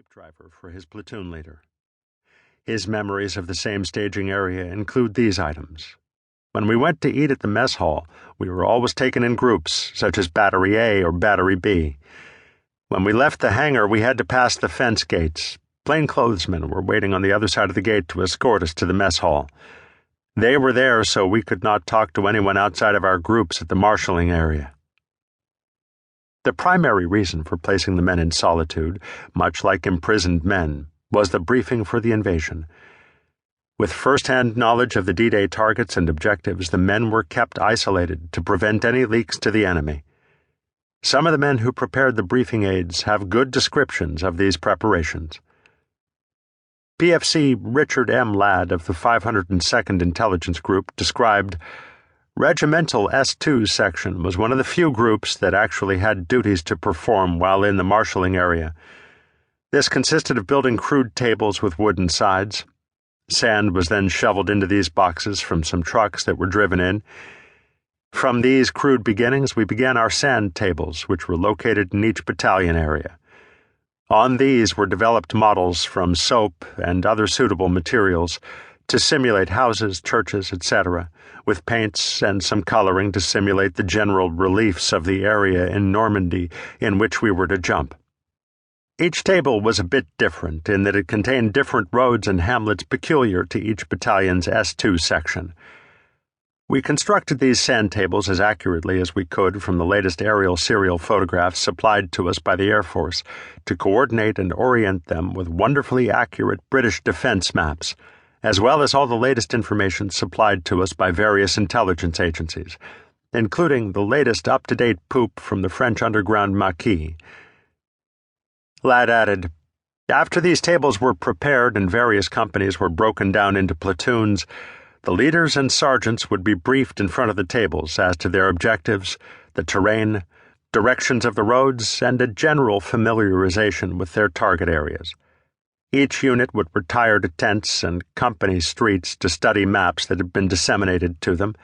jeep driver for his platoon leader. His memories of the same staging area include these items. When we went to eat at the mess hall, we were always taken in groups, such as Battery A or Battery B. When we left the hangar, we had to pass the fence gates. Plainclothesmen were waiting on the other side of the gate to escort us to the mess hall. They were there so we could not talk to anyone outside of our groups at the marshalling area. The primary reason for placing the men in solitude, much like imprisoned men, was the briefing for the invasion. With first-hand knowledge of the D-Day targets and objectives, the men were kept isolated to prevent any leaks to the enemy. Some of the men who prepared the briefing aids have good descriptions of these preparations. PFC Richard M. Ladd of the 502nd Intelligence Group described, "Regimental S2 section was one of the few groups that actually had duties to perform while in the marshalling area. This consisted of building crude tables with wooden sides. Sand was then shoveled into these boxes from some trucks that were driven in. From these crude beginnings, we began our sand tables, which were located in each battalion area. On these were developed models from soap and other suitable materials to simulate houses, churches, etc., with paints and some coloring to simulate the general reliefs of the area in Normandy in which we were to jump. Each table was a bit different in that it contained different roads and hamlets peculiar to each battalion's S2 section. We constructed these sand tables as accurately as we could from the latest aerial serial photographs supplied to us by the Air Force to coordinate and orient them with wonderfully accurate British defense maps, as well as all the latest information supplied to us by various intelligence agencies, including the latest up-to-date poop from the French underground Maquis." Ladd added, "After these tables were prepared and various companies were broken down into platoons, the leaders and sergeants would be briefed in front of the tables as to their objectives, the terrain, directions of the roads, and a general familiarization with their target areas. Each unit would retire to tents and company streets to study maps that had been disseminated to them,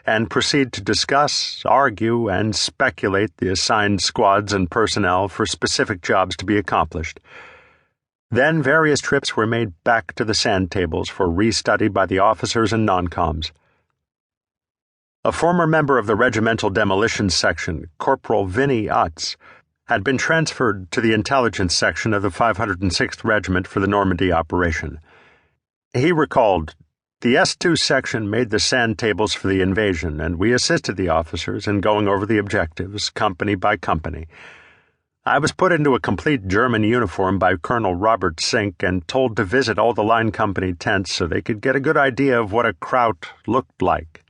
and proceed to discuss, argue, and speculate the assigned squads and personnel for specific jobs to be accomplished. Then various trips were made back to the sand tables for restudy by the officers and non-coms. A former member of the Regimental Demolitions Section, Corporal Vinnie Utz, had been transferred to the intelligence section of the 506th Regiment for the Normandy operation. He recalled, "The S2 section made the sand tables for the invasion, and we assisted the officers in going over the objectives, company by company. I was put into a complete German uniform by Colonel Robert Sink and told to visit all the line company tents so they could get a good idea of what a kraut looked like."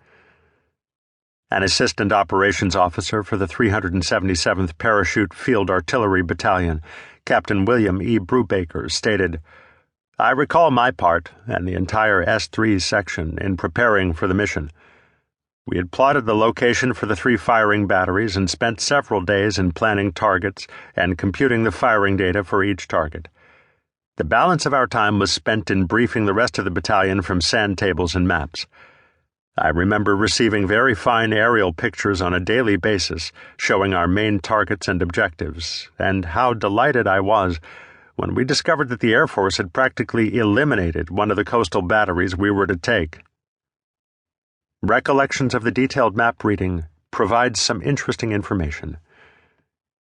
An assistant operations officer for the 377th Parachute Field Artillery Battalion, Captain William E. Brubaker, stated, "I recall my part, and the entire S3 section, in preparing for the mission. We had plotted the location for the 3 firing batteries and spent several days in planning targets and computing the firing data for each target. The balance of our time was spent in briefing the rest of the battalion from sand tables and maps. I remember receiving very fine aerial pictures on a daily basis showing our main targets and objectives, and how delighted I was when we discovered that the Air Force had practically eliminated one of the coastal batteries we were to take." Recollections of the detailed map reading provides some interesting information.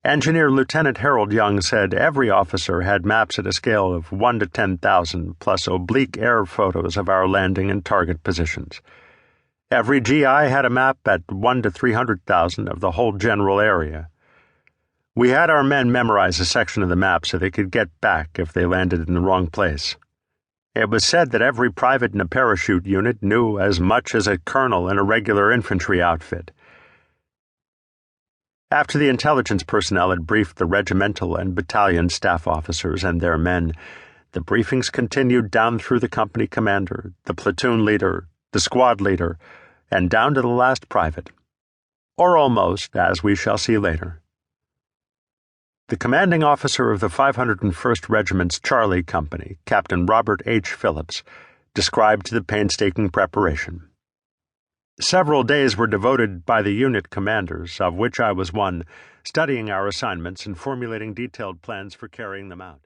Engineer Lieutenant Harold Young said every officer had maps at a scale of 1 to 10,000 plus oblique air photos of our landing and target positions. Every GI had a map at 1 to 300,000 of the whole general area. We had our men memorize a section of the map so they could get back if they landed in the wrong place. It was said that every private in a parachute unit knew as much as a colonel in a regular infantry outfit. After the intelligence personnel had briefed the regimental and battalion staff officers and their men, the briefings continued down through the company commander, the platoon leader, the squad leader, and down to the last private. Or almost, as we shall see later. The commanding officer of the 501st Regiment's Charlie Company, Captain Robert H. Phillips, described the painstaking preparation. Several days were devoted by the unit commanders, of which I was one, studying our assignments and formulating detailed plans for carrying them out.